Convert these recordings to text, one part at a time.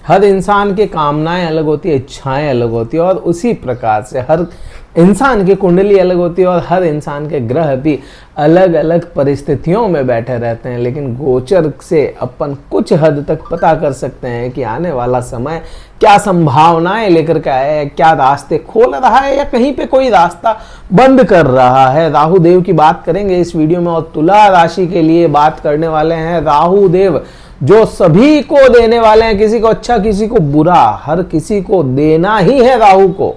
हर इंसान की कामनाएं अलग होती है, इच्छाएं अलग होती है, और उसी प्रकार से हर इंसान की कुंडली अलग होती है, और हर इंसान के ग्रह भी अलग अलग परिस्थितियों में बैठे रहते हैं। लेकिन गोचर से अपन कुछ हद तक पता कर सकते हैं कि आने वाला समय क्या संभावनाएं लेकर के आया है, क्या रास्ते खोल रहा है या कहीं पे कोई रास्ता बंद कर रहा है। राहु देव की बात करेंगे इस वीडियो में, और तुला राशि के लिए बात करने वाले हैं। राहु देव जो सभी को देने वाले हैं, किसी को अच्छा किसी को बुरा, हर किसी को देना ही है राहु को।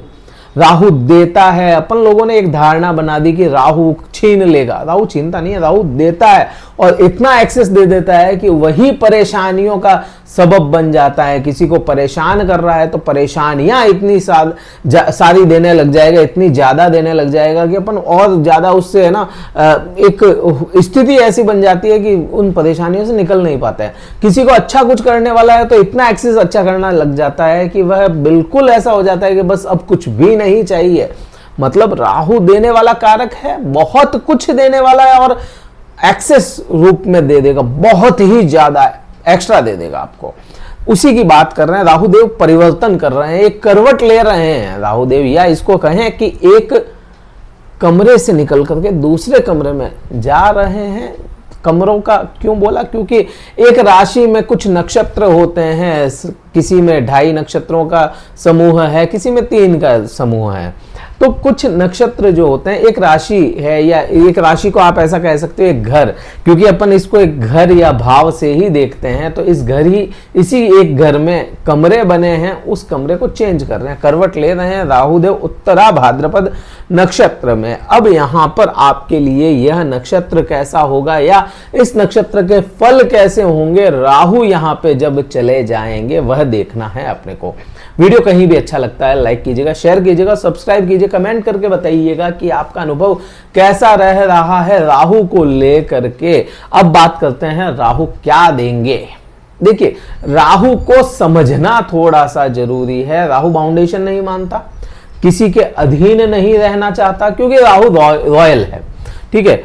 राहु देता है। अपन लोगों ने एक धारणा बना दी कि राहु छीन लेगा। राहु छीनता नहीं है, राहु देता है, और इतना एक्सेस दे देता है कि वही परेशानियों का सबब बन जाता है। किसी को परेशान कर रहा है तो परेशानियां इतनी सारी देने लग जाएगा, इतनी ज्यादा देने लग जाएगा कि अपन और ज्यादा उससे है ना एक स्थिति ऐसी बन जाती है कि उन परेशानियों से निकल नहीं पाते हैं। किसी को अच्छा कुछ करने वाला है तो इतना एक्सेस अच्छा करना लग जाता है कि वह बिल्कुल ऐसा हो जाता है कि बस अब कुछ भी नहीं चाहिए। मतलब राहु देने वाला कारक है, बहुत कुछ देने वाला है, और एक्सेस रूप में दे देगा, बहुत ही ज्यादा एक्स्ट्रा दे देगा आपको। उसी की बात कर रहे हैं। राहु देव परिवर्तन कर रहे हैं, एक करवट ले रहे हैं राहु देव, या इसको कहें कि एक कमरे से निकल करके दूसरे कमरे में जा रहे हैं। कमरों का क्यों बोला? क्योंकि एक राशि में कुछ नक्षत्र होते हैं, किसी में 2.5 नक्षत्रों का समूह है, किसी में 3 का समूह है। तो कुछ नक्षत्र जो होते हैं, एक राशि है, या एक राशि को आप ऐसा कह सकते हो एक घर, क्योंकि अपन इसको एक घर या भाव से ही देखते हैं। तो इसी एक घर में कमरे बने हैं, उस कमरे को चेंज कर रहे हैं, करवट ले रहे हैं राहुदेव उत्तरा भाद्रपद नक्षत्र में। अब यहाँ पर आपके लिए यह नक्षत्र कैसा होगा या इस नक्षत्र के फल कैसे होंगे, राहु यहाँ पे जब चले जाएंगे, वह देखना है अपने को। वीडियो कहीं भी अच्छा लगता है लाइक कीजिएगा, शेयर कीजिएगा, सब्सक्राइब कीजिए, कमेंट करके बताइएगा कि आपका अनुभव कैसा रह रहा है राहु को लेकर के। अब बात करते हैं राहु क्या देंगे। देखिए, राहु को समझना थोड़ा सा जरूरी है। राहु बाउंडेशन नहीं मानता, किसी के अधीन नहीं रहना चाहता, क्योंकि राहु रॉयल है। ठीक है,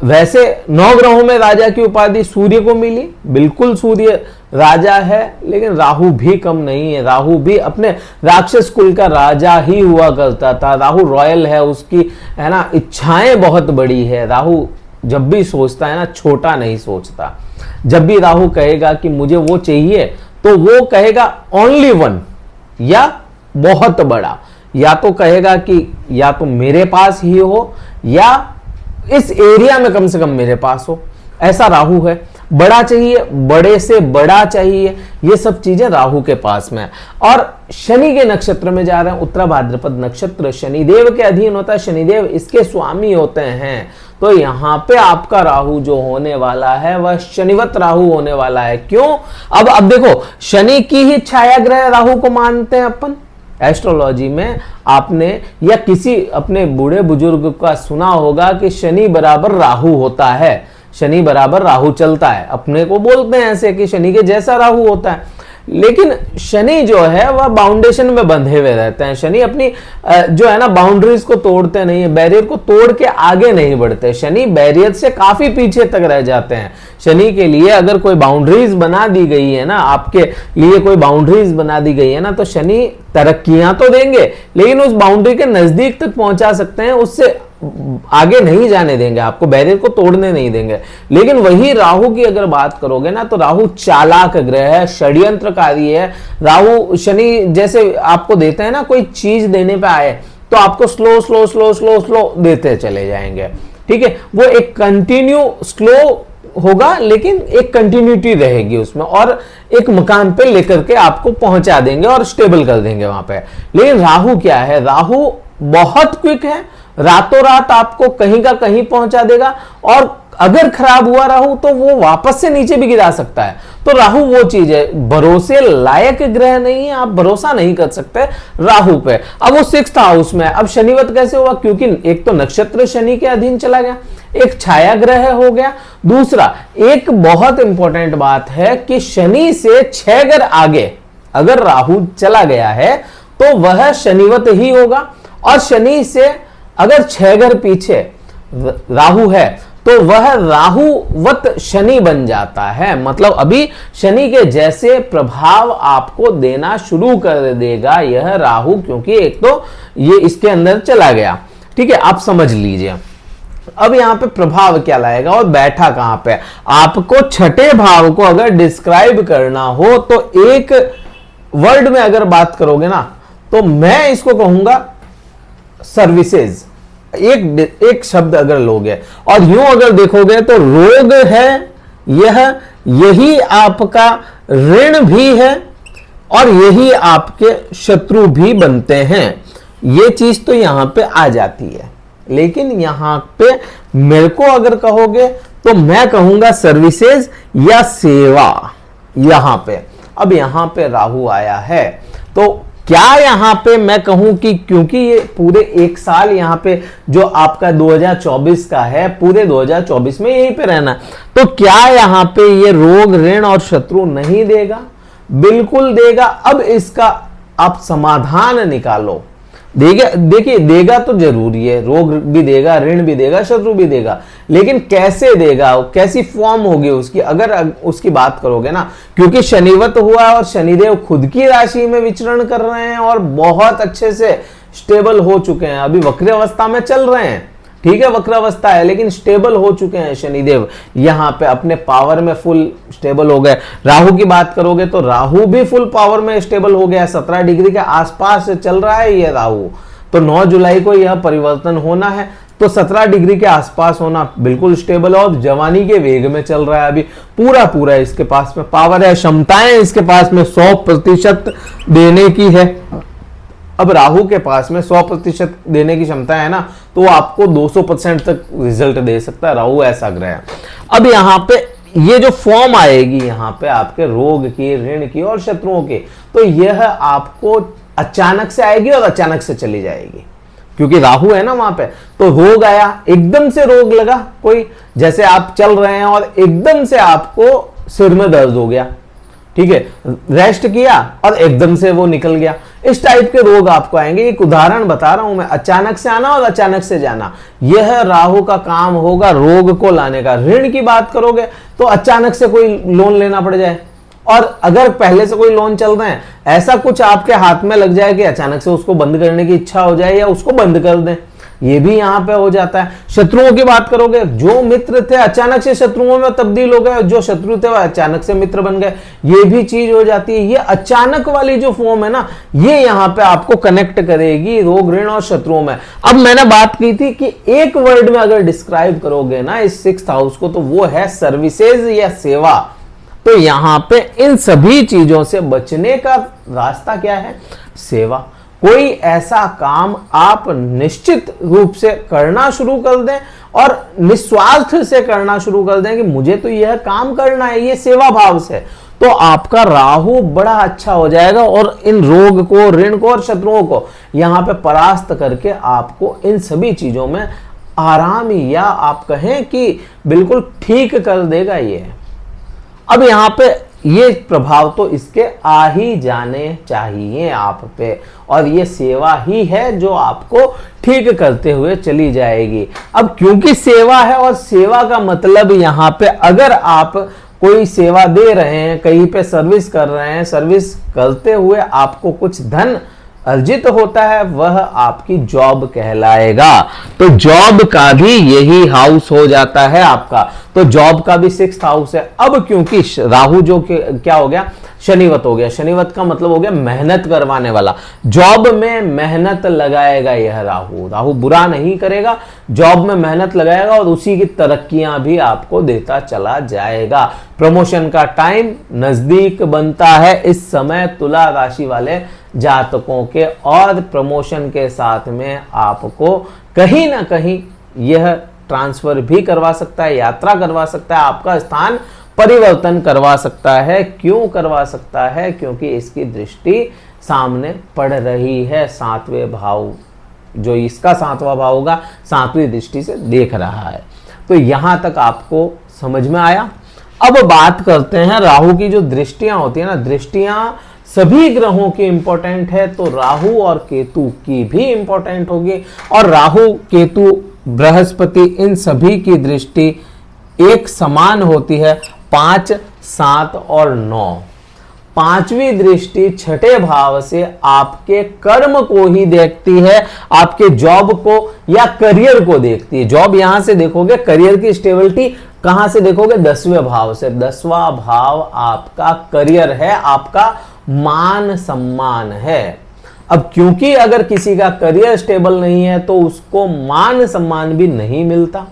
वैसे 9 ग्रहों में राजा की उपाधि सूर्य को मिली, बिल्कुल सूर्य राजा है, लेकिन राहु भी कम नहीं है। राहु भी अपने राक्षस कुल का राजा ही हुआ करता था। राहु रॉयल है, उसकी है ना इच्छाएं बहुत बड़ी है। राहु जब भी सोचता है ना, छोटा नहीं सोचता। जब भी राहु कहेगा कि मुझे वो चाहिए, तो वो कहेगा ओनली वन, या बहुत बड़ा, या तो कहेगा कि या तो मेरे पास ही हो, या इस एरिया में कम से कम मेरे पास हो। ऐसा राहु है। बड़ा चाहिए, बड़े से बड़ा चाहिए, ये सब चीजें राहु के पास में है। और शनि के नक्षत्र में जा रहे हैं, उत्तरा भाद्रपद नक्षत्र शनिदेव के अधीन होता है, शनिदेव इसके स्वामी होते हैं। तो यहां पे आपका राहु जो होने वाला है वह शनिवत राहु होने वाला है। क्यों? अब देखो, शनि की ही छाया ग्रह राहु को मानते हैं अपन एस्ट्रोलॉजी में। आपने या किसी अपने बूढ़े बुजुर्ग का सुना होगा कि शनि बराबर राहु होता है, शनि बराबर राहु चलता है। अपने को बोलते हैं ऐसे कि शनि के जैसा राहु होता है, लेकिन शनि जो है वह बाउंडेशन में बंधे हुए रहते हैं। शनि अपनी जो है ना बाउंड्रीज को तोड़ते नहीं है, बैरियर को तोड़ के आगे नहीं बढ़ते। शनि बैरियर से काफी पीछे तक रह जाते हैं। शनि के लिए अगर कोई बाउंड्रीज बना दी गई है ना, आपके लिए कोई बाउंड्रीज बना दी गई है ना, तो शनि तरक्कियां तो देंगे, लेकिन उस बाउंड्री के नजदीक तक पहुंचा सकते हैं, उससे आगे नहीं जाने देंगे, आपको बैरियर को तोड़ने नहीं देंगे। लेकिन वही राहु की अगर बात करोगे ना, तो राहु चालाक ग्रह है, षड्यंत्रकारी है। राहु शनि जैसे आपको देते हैं ना, कोई चीज देने पे आए तो आपको slow slow slow slow slow देते चले जाएंगे। ठीक है, वो एक कंटिन्यू स्लो होगा, लेकिन एक कंटिन्यूटी रहेगी उसमें, और एक मकान पे लेकर के आपको पहुंचा देंगे और स्टेबल कर देंगे वहां पे। लेकिन राहु क्या है? राहु बहुत क्विक है, रातों रात आपको कहीं का कहीं पहुंचा देगा, और अगर खराब हुआ राहु तो वो वापस से नीचे भी गिरा सकता है। तो राहु वो चीज है, भरोसे लायक ग्रह नहीं है, आप भरोसा नहीं कर सकते राहु पे। अब वो 6th हाउस में, अब शनिवत कैसे हुआ? क्योंकि एक तो नक्षत्र शनि के अधीन चला गया, एक छाया ग्रह हो गया। दूसरा, एक बहुत इंपॉर्टेंट बात है कि शनि से 6 घर आगे अगर राहु चला गया है तो वह शनिवत ही होगा, और शनि से अगर 6 घर पीछे राहु है तो वह राहुवत शनि बन जाता है। मतलब अभी शनि के जैसे प्रभाव आपको देना शुरू कर देगा यह राहु, क्योंकि एक तो ये इसके अंदर चला गया। ठीक है, आप समझ लीजिए। अब यहां पे प्रभाव क्या लाएगा और बैठा कहां पे। आपको छठे भाव को अगर डिस्क्राइब करना हो तो एक वर्ड में अगर बात करोगे ना, तो मैं इसको कहूंगा सर्विसेज। एक शब्द अगर लोगे और यूं अगर देखोगे तो रोग है यही आपका ऋण भी है और यही आपके शत्रु भी बनते हैं। ये चीज तो यहां पे आ जाती है, लेकिन यहां पे मेरे को अगर कहोगे तो मैं कहूंगा सर्विसेज या सेवा। यहां पे अब यहां पे राहु आया है, तो क्या यहां पे मैं कहूं कि क्योंकि ये पूरे एक साल यहां पे जो आपका 2024 का है, पूरे 2024 में यहीं पे रहना, तो क्या यहां पे ये रोग ऋण और शत्रु नहीं देगा? बिल्कुल देगा। अब इसका आप समाधान निकालो। देगा, देखिए देगा तो जरूरी है, रोग भी देगा, ऋण भी देगा, शत्रु भी देगा, लेकिन कैसे देगा, कैसी फॉर्म होगी उसकी, अगर उसकी बात करोगे ना, क्योंकि शनिवत हुआ और शनिदेव खुद की राशि में विचरण कर रहे हैं और बहुत अच्छे से स्टेबल हो चुके हैं। अभी वक्र अवस्था में चल रहे हैं, ठीक है, वक्र अवस्था है लेकिन स्टेबल हो चुके हैं शनिदेव, यहां पे अपने पावर में फुल स्टेबल हो गए। राहु की बात करोगे तो राहु भी फुल पावर में स्टेबल हो गया, 17 डिग्री के आसपास चल रहा है ये राहु। तो 9 जुलाई को यह परिवर्तन होना है, तो 17 डिग्री के आसपास होना बिल्कुल स्टेबल है और जवानी के वेग में चल रहा है। अभी पूरा इसके पास में पावर है, क्षमताएं इसके पास में 100% देने की है। अब राहु के पास में 100% देने की क्षमता है ना, तो वो आपको 200% तक रिजल्ट दे सकता है। राहु ऐसा ग्रह है। अब यहाँ पे ये जो फॉर्म आएगी यहाँ पे आपके रोग की, ऋण की और शत्रुओं की, तो यह आपको अचानक से आएगी और अचानक से चली जाएगी, क्योंकि राहु है ना वहां पे। तो रोग आया, एकदम से रोग लगा कोई, जैसे आप चल रहे हैं और एकदम से आपको सिर में दर्द हो गया, ठीक है, रेस्ट किया और एकदम से वो निकल गया। इस टाइप के रोग आपको आएंगे। एक उदाहरण बता रहा हूं मैं, अचानक से आना और अचानक से जाना, यह राहु का काम होगा रोग को लाने का। ऋण की बात करोगे तो अचानक से कोई लोन लेना पड़ जाए, और अगर पहले से कोई लोन चल रहे हैं, ऐसा कुछ आपके हाथ में लग जाए कि अचानक से उसको बंद करने की इच्छा हो जाए या उसको बंद कर दें, ये भी यहां पे हो जाता है। शत्रुओं की बात करोगे, जो मित्र थे अचानक से शत्रुओं में तब्दील हो गए, जो शत्रु थे वह अचानक से मित्र बन गए, ये भी चीज हो जाती है। ये अचानक वाली जो फॉर्म है ना, ये यहां पे आपको कनेक्ट करेगी रोग ऋण और शत्रुओं में। अब मैंने बात की थी कि एक वर्ड में अगर डिस्क्राइब करोगे ना इस 6th हाउस को, तो वो है सर्विसेज या सेवा। तो यहां पे इन सभी चीजों से बचने का रास्ता क्या है? सेवा। कोई ऐसा काम आप निश्चित रूप से करना शुरू कर दें और निस्वार्थ से करना शुरू कर दें कि मुझे तो यह काम करना है, ये सेवा भाव से, तो आपका राहु बड़ा अच्छा हो जाएगा और इन रोग को, ऋण को और शत्रुओं को यहां पे परास्त करके आपको इन सभी चीजों में आराम, या आप कहें कि बिल्कुल ठीक कर देगा ये। अब यहां पे ये प्रभाव तो इसके आ ही जाने चाहिए आप पे, और ये सेवा ही है जो आपको ठीक करते हुए चली जाएगी। अब क्योंकि सेवा है, और सेवा का मतलब यहाँ पे अगर आप कोई सेवा दे रहे हैं, कहीं पे सर्विस कर रहे हैं, सर्विस करते हुए आपको कुछ धन अर्जित होता है, वह आपकी जॉब कहलाएगा। तो जॉब का भी यही हाउस हो जाता है आपका, तो जॉब का भी 6th हाउस है। अब क्योंकि राहु जो क्या हो गया, शनिवत हो गया। शनिवत का मतलब हो गया मेहनत करवाने वाला, जॉब में मेहनत लगाएगा यह राहु। राहु बुरा नहीं करेगा, जॉब में मेहनत लगाएगा और उसी की तरक्कियां भी आपको देता चला जाएगा। प्रमोशन का टाइम नजदीक बनता है इस समय तुला राशि वाले जातकों के, और प्रमोशन के साथ में आपको कहीं ना कहीं यह ट्रांसफर भी करवा सकता है, यात्रा करवा सकता है, आपका स्थान परिवर्तन करवा सकता है। क्यों करवा सकता है? क्योंकि इसकी दृष्टि सामने पड़ रही है 7वें भाव, जो इसका 7वां भाव होगा, 7वीं दृष्टि से देख रहा है। तो यहां तक आपको समझ में आया। अब बात करते हैं राहु की जो दृष्टियां होती है ना, दृष्टियां सभी ग्रहों की इंपॉर्टेंट है, तो राहु और केतु की भी इंपॉर्टेंट होगी। और राहु केतु बृहस्पति, इन सभी की दृष्टि एक समान होती है, 5, 7 और 9। पांचवी दृष्टि छठे भाव से आपके कर्म को ही देखती है, आपके जॉब को या करियर को देखती है। जॉब यहां से देखोगे, करियर की स्टेबिलिटी कहां से देखोगे? 10वें भाव से। 10वां भाव आपका करियर है, आपका मान सम्मान है। अब क्योंकि अगर किसी का करियर स्टेबल नहीं है तो उसको मान सम्मान भी नहीं मिलता।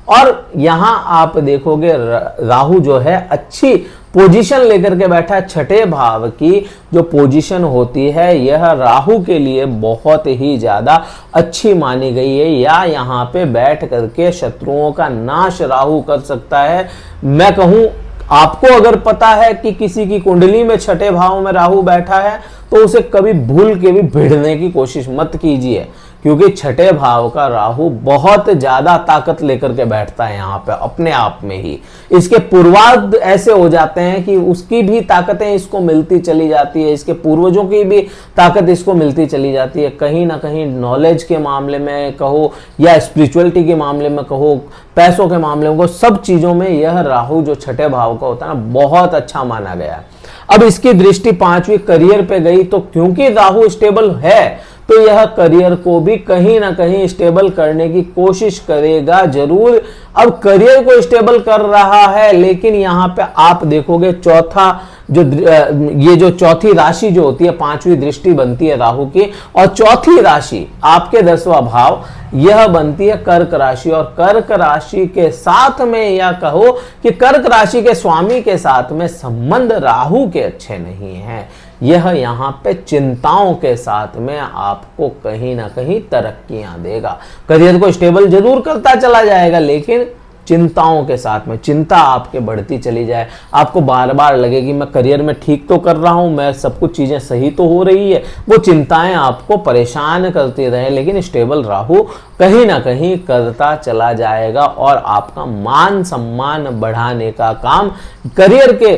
और यहां आप देखोगे राहु जो है अच्छी पोजीशन लेकर के बैठा है। छठे भाव की जो पोजीशन होती है यह राहु के लिए बहुत ही ज्यादा अच्छी मानी गई है, या यहाँ पे बैठ करके शत्रुओं का नाश राहु कर सकता है। मैं कहूं, आपको अगर पता है कि किसी की कुंडली में छठे भाव में राहु बैठा है तो उसे कभी भूल के भी भिड़ने की कोशिश मत कीजिए, क्योंकि छठे भाव का राहु बहुत ज्यादा ताकत लेकर के बैठता है यहाँ पे अपने आप में ही। इसके पूर्वार्ध ऐसे हो जाते हैं कि उसकी भी ताकतें इसको मिलती चली जाती है, इसके पूर्वजों की भी ताकत इसको मिलती चली जाती है। कहीं ना कहीं नॉलेज के मामले में कहो या स्पिरिचुअलिटी के मामले में कहो, पैसों के मामले में कहो, सब चीजों में यह राहु जो छठे भाव का होता है ना, बहुत अच्छा माना गया है। अब इसकी दृष्टि 5वीं करियर पे गई, तो क्योंकि राहु स्टेबल है तो यह करियर को भी कहीं ना कहीं स्टेबल करने की कोशिश करेगा जरूर। अब करियर को स्टेबल कर रहा है, लेकिन यहां पे आप देखोगे चौथा ये जो चौथी राशि जो होती है, 5वीं दृष्टि बनती है राहु की, और चौथी राशि आपके 10वां भाव यह बनती है कर्क राशि। और कर्क राशि के साथ में, या कहो कि कर्क राशि के स्वामी के साथ में संबंध राहु के अच्छे नहीं है। यह यहाँ पे चिंताओं के साथ में आपको कहीं ना कहीं तरक्कियां देगा। करियर को स्टेबल जरूर करता चला जाएगा, लेकिन चिंताओं के साथ में चिंता आपके बढ़ती चली जाए। आपको बार बार लगे कि मैं करियर में ठीक तो कर रहा हूं, मैं सब कुछ चीजें सही तो हो रही है, वो चिंताएं आपको परेशान करती रहे, लेकिन स्टेबल राहु कहीं ना कहीं करता चला जाएगा और आपका मान सम्मान बढ़ाने का काम करियर के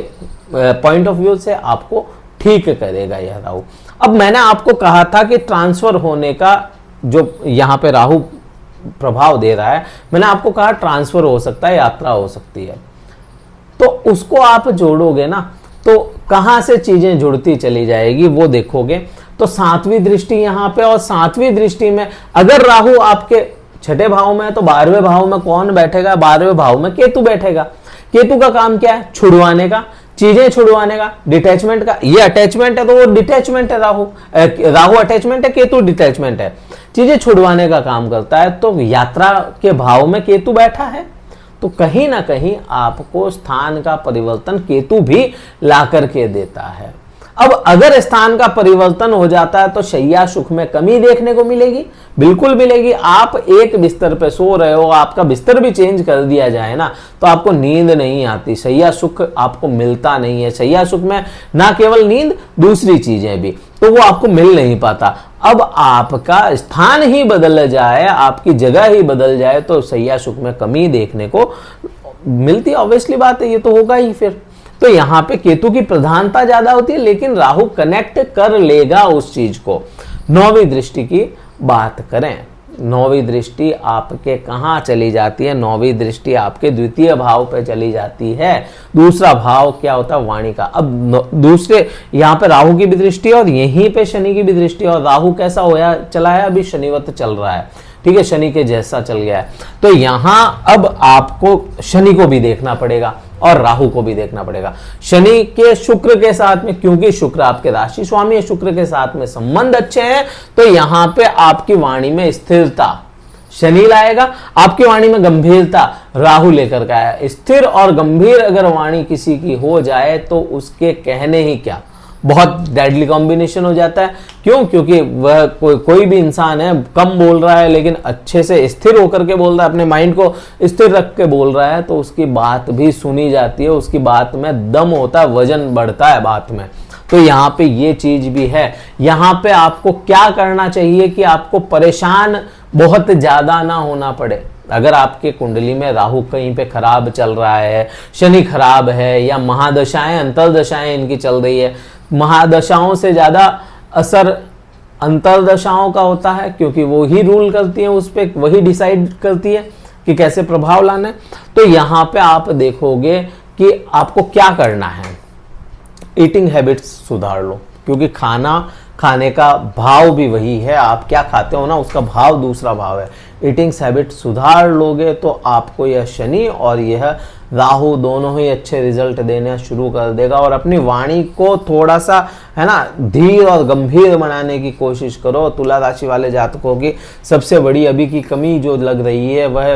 पॉइंट ऑफ व्यू से आपको ठीक करेगा यह राहु। अब मैंने आपको कहा था कि ट्रांसफर होने का जो यहाँ पे राहु प्रभाव दे रहा है, मैंने आपको कहा ट्रांसफर हो सकता है, यात्रा हो सकती है, तो उसको आप जोड़ोगे ना तो कहां से चीजें जुड़ती चली जाएगी वो देखोगे। तो 7वीं दृष्टि यहां पे, और 7वीं दृष्टि में अगर राहु आपके छठे भाव में है तो 12वें भाव में कौन बैठेगा? 12वें भाव में केतु बैठेगा। केतु का काम क्या है? छुड़वाने का, चीजें छुड़वाने का, डिटैचमेंट का। ये अटैचमेंट है तो वो डिटैचमेंट है, राहु अटैचमेंट है, केतु डिटैचमेंट है, चीजें छुड़वाने का काम करता है। तो यात्रा के भाव में केतु बैठा है, तो कहीं ना कहीं आपको स्थान का परिवर्तन केतु भी ला करके देता है। अब अगर स्थान का परिवर्तन हो जाता है तो शैया सुख में कमी देखने को मिलेगी, बिल्कुल मिलेगी। आप एक बिस्तर पे सो रहे हो, आपका बिस्तर भी चेंज कर दिया जाए ना तो आपको नींद नहीं आती, शैया सुख आपको मिलता नहीं है। शैया सुख में ना केवल नींद, दूसरी चीजें भी, तो वो आपको मिल नहीं पाता। अब आपका स्थान ही बदल जाए, आपकी जगह ही बदल जाए तो शैया सुख में कमी देखने को मिलती है। ऑब्वियसली बात है, ये तो होगा ही फिर। तो यहाँ पे केतु की प्रधानता ज्यादा होती है, लेकिन राहु कनेक्ट कर लेगा उस चीज को। 9वीं दृष्टि की बात करें, 9वीं दृष्टि आपके कहाँ चली जाती है? 9वीं दृष्टि आपके द्वितीय भाव पे चली जाती है। दूसरा भाव क्या होता है? वाणी का। अब दूसरे यहाँ पे राहु की भी दृष्टि और यहीं पे शनि की भी दृष्टि, और राहु कैसा होया चला है? अभी शनिवत चल रहा है, ठीक है, शनि के जैसा चल गया है। तो यहां अब आपको शनि को भी देखना पड़ेगा और राहु को भी देखना पड़ेगा। शनि के शुक्र के साथ में, क्योंकि शुक्र आपके राशि स्वामी है, शुक्र के साथ में संबंध अच्छे हैं, तो यहां पे आपकी वाणी में स्थिरता शनि लाएगा, आपकी वाणी में गंभीरता राहु लेकर के आया। स्थिर और गंभीर अगर वाणी किसी की हो जाए तो उसके कहने ही क्या, बहुत डेडली कॉम्बिनेशन हो जाता है। क्यों? क्योंकि वह कोई भी इंसान है, कम बोल रहा है लेकिन अच्छे से स्थिर होकर के बोल रहा है, अपने माइंड को स्थिर रख के बोल रहा है, तो उसकी बात भी सुनी जाती है, उसकी बात में दम होता है, वजन बढ़ता है बात में। तो यहाँ पे ये चीज भी है। यहाँ पे आपको क्या करना चाहिए कि आपको परेशान बहुत ज्यादा ना होना पड़े। अगर आपके कुंडली में राहु कहीं पे खराब चल रहा है, शनि खराब है, या महादशाएं अंतरदशाएं इनकी चल रही है, महादशाओं से ज्यादा असर अंतर्दशाओं का होता है, क्योंकि वो ही रूल करती है उस पर, वही डिसाइड करती है कि कैसे प्रभाव लाना है। तो यहाँ पे आप देखोगे कि आपको क्या करना है, ईटिंग हैबिट्स सुधार लो, क्योंकि खाने का भाव भी वही है, आप क्या खाते हो ना उसका भाव दूसरा भाव है। ईटिंग हैबिट सुधार लोगे तो आपको यह शनि और यह राहु दोनों ही अच्छे रिजल्ट देना शुरू कर देगा। और अपनी वाणी को थोड़ा सा है ना धीर और गंभीर बनाने की कोशिश करो। तुला राशि वाले जातकों की सबसे बड़ी अभी की कमी जो लग रही है वह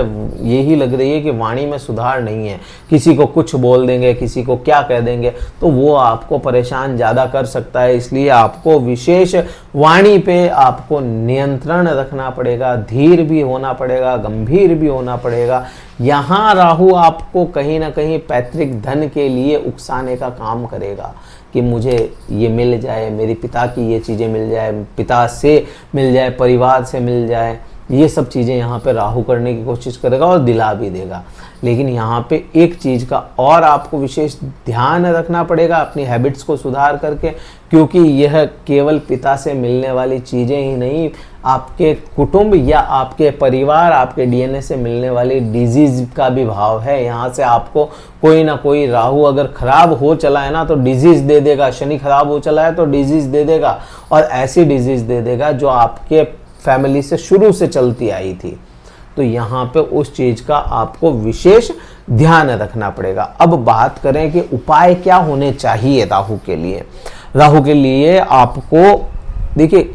यही लग रही है कि वाणी में सुधार नहीं है। किसी को कुछ बोल देंगे, किसी को क्या कह देंगे, तो वो आपको परेशान ज़्यादा कर सकता है। इसलिए आपको विशेष वाणी पे आपको नियंत्रण रखना पड़ेगा, धीर भी होना पड़ेगा, गंभीर भी होना पड़ेगा। यहाँ राहु आपको कहीं ना कहीं पैतृक धन के लिए उकसाने का काम करेगा कि मुझे ये मिल जाए, मेरे पिता की ये चीज़ें मिल जाए, पिता से मिल जाए, परिवार से मिल जाए, ये सब चीज़ें यहाँ पे राहु करने की कोशिश करेगा और दिला भी देगा। लेकिन यहाँ पे एक चीज़ का और आपको विशेष ध्यान रखना पड़ेगा अपनी हैबिट्स को सुधार करके, क्योंकि यह केवल पिता से मिलने वाली चीज़ें ही नहीं, आपके कुटुंब या आपके परिवार, आपके डीएनए से मिलने वाली डिजीज़ का भी भाव है। यहाँ से आपको कोई ना कोई, राहु अगर खराब हो चला है ना तो डिजीज़ दे देगा, शनि खराब हो चला है तो डिजीज़ दे देगा, और ऐसी डिजीज़ दे देगा जो आपके फैमिली से शुरू से चलती आई थी। तो यहाँ पे उस चीज़ का आपको विशेष ध्यान रखना पड़ेगा। अब बात करें कि उपाय क्या होने चाहिए राहु के लिए। राहु के लिए आपको देखिए,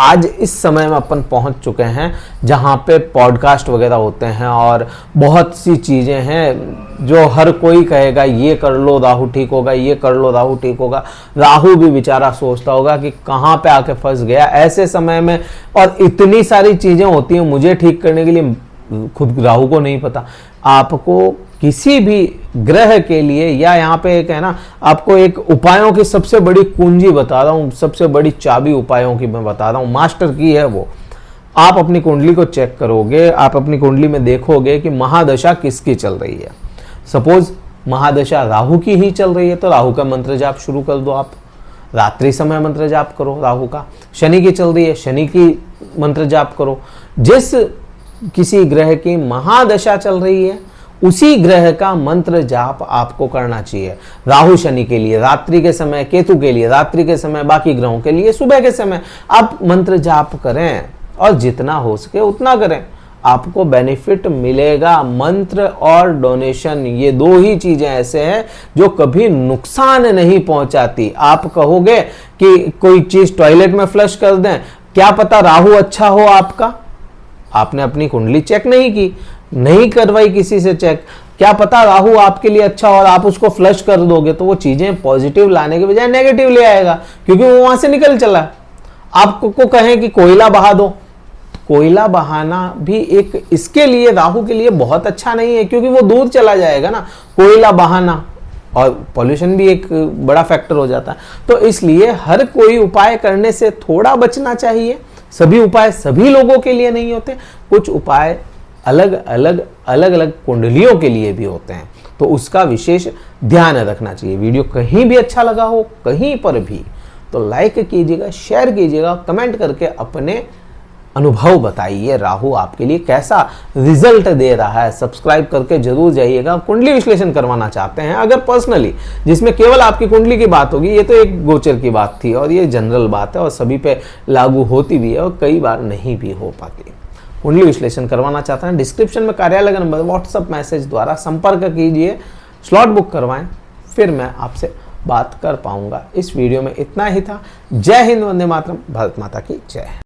आज इस समय में अपन पहुंच चुके हैं जहां पे पॉडकास्ट वगैरह होते हैं और बहुत सी चीज़ें हैं जो हर कोई कहेगा ये कर लो राहु ठीक होगा, ये कर लो राहु ठीक होगा। राहु भी बेचारा सोचता होगा कि कहाँ पे आके फंस गया ऐसे समय में, और इतनी सारी चीज़ें होती हैं मुझे ठीक करने के लिए, खुद राहु को नहीं पता। आपको किसी भी ग्रह के लिए, या यहाँ पे एक है ना, आपको एक उपायों की सबसे बड़ी कुंजी बता रहा हूँ, सबसे बड़ी चाबी उपायों की मैं बता रहा हूँ, मास्टर की है वो। आप अपनी कुंडली को चेक करोगे, आप अपनी कुंडली में देखोगे कि महादशा किसकी चल रही है। सपोज महादशा राहु की ही चल रही है तो राहु का मंत्र जाप शुरू कर दो। आप रात्रि समय मंत्र जाप करो राहु का। शनि की चल रही है, शनि की मंत्र जाप करो। जिस किसी ग्रह की महादशा चल रही है उसी ग्रह का मंत्र जाप आपको करना चाहिए। राहु शनि के लिए रात्रि के समय, केतु के लिए रात्रि के समय, बाकी ग्रहों के लिए सुबह के समय आप मंत्र जाप करें, और जितना हो सके उतना करें, आपको बेनिफिट मिलेगा। मंत्र और डोनेशन ये दो ही चीजें ऐसे हैं जो कभी नुकसान नहीं पहुंचाती। आप कहोगे कि कोई चीज टॉयलेट में फ्लश कर दें, क्या पता राहु अच्छा हो आपका, आपने अपनी कुंडली चेक नहीं की, नहीं करवाई किसी से चेक, क्या पता राहु आपके लिए अच्छा और आप उसको फ्लश कर दोगे तो वो चीजें पॉजिटिव लाने के बजाय नेगेटिव ले आएगा, क्योंकि वो वहां से निकल चला। आपको कहें कि कोयला बहा दो, कोयला बहाना भी एक इसके लिए, राहु के लिए बहुत अच्छा नहीं है, क्योंकि वो दूर चला जाएगा ना कोयला बहाना, और पॉल्यूशन भी एक बड़ा फैक्टर हो जाता है। तो इसलिए हर कोई उपाय करने से थोड़ा बचना चाहिए। सभी उपाय सभी लोगों के लिए नहीं होते, कुछ उपाय अलग अलग कुंडलियों के लिए भी होते हैं, तो उसका विशेष ध्यान रखना चाहिए। वीडियो कहीं भी अच्छा लगा हो, कहीं पर भी, तो लाइक कीजिएगा, शेयर कीजिएगा, कमेंट करके अपने अनुभव बताइए राहु आपके लिए कैसा रिजल्ट दे रहा है। सब्सक्राइब करके जरूर जाइएगा। कुंडली विश्लेषण करवाना चाहते हैं अगर पर्सनली, जिसमें केवल आपकी कुंडली की बात होगी, ये तो एक गोचर की बात थी और ये जनरल बात है और सभी पे लागू होती भी है और कई बार नहीं भी हो पाती। कुंडली विश्लेषण करवाना चाहते हैं, डिस्क्रिप्शन में कार्यालय का नंबर, व्हाट्सएप मैसेज द्वारा संपर्क कीजिए, स्लॉट बुक करवाएं, फिर मैं आपसे बात कर पाऊंगा। इस वीडियो में इतना ही था। जय हिंद, वंदे मातरम, भारत माता की जय।